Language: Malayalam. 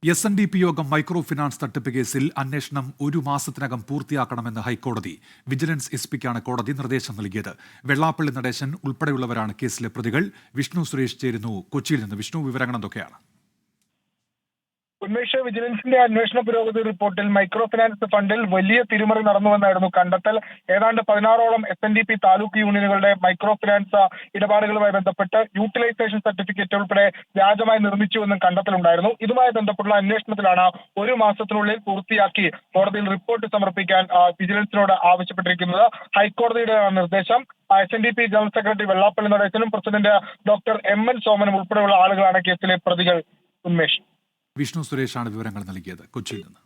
SNDP യോഗം മൈക്രോ ഫിനാൻസ് തട്ടിപ്പ് കേസിൽ അന്വേഷണം 1 മാസത്തിനകം പൂർത്തിയാക്കണമെന്ന് ഹൈക്കോടതി. വിജിലൻസ് എസ്പിക്കാണ് കോടതി നിർദ്ദേശം നൽകിയത്. വെള്ളാപ്പള്ളി നടേശൻ ഉൾപ്പെടെയുള്ളവരാണ് കേസിലെ പ്രതികൾ. വിഷ്ണു സുരേഷ് ചേരുന്നു കൊച്ചിയിൽ നിന്ന്. വിഷ്ണു, വിവരങ്ങൾ എന്തൊക്കെയാണ്? ഉന്മേഷ്, വിജിലൻസിന്റെ അന്വേഷണ പുരോഗതി റിപ്പോർട്ടിൽ മൈക്രോ ഫിനാൻസ് ഫണ്ടിൽ വലിയ തിരിമറി നടന്നുവെന്നായിരുന്നു കണ്ടെത്തൽ. ഏതാണ്ട് 16ഓളം SNDP താലൂക്ക് യൂണിയനുകളുടെ മൈക്രോ ഫിനാൻസ് ഇടപാടുകളുമായി ബന്ധപ്പെട്ട് യൂട്ടിലൈസേഷൻ സർട്ടിഫിക്കറ്റ് ഉൾപ്പെടെ വ്യാജമായി നിർമ്മിച്ചുവെന്നും കണ്ടെത്തലുണ്ടായിരുന്നു. ഇതുമായി ബന്ധപ്പെട്ടുള്ള അന്വേഷണത്തിലാണ് 1 മാസത്തിനുള്ളിൽ പൂർത്തിയാക്കി കോടതിയിൽ റിപ്പോർട്ട് സമർപ്പിക്കാൻ വിജിലൻസിനോട് ആവശ്യപ്പെട്ടിരിക്കുന്നത്. ഹൈക്കോടതിയുടെ നിർദ്ദേശം. SNDP ജനറൽ സെക്രട്ടറി വെള്ളാപ്പള്ളി നടേശനും പ്രസിഡന്റ് ഡോക്ടർ MN സോമനും ഉൾപ്പെടെയുള്ള ആളുകളാണ് കേസിലെ പ്രതികൾ. ഉന്മേഷ്. വിഷ്ണു സുരേഷാണ് വിവരങ്ങൾ നൽകിയത് കൊച്ചിയിൽ നിന്ന്.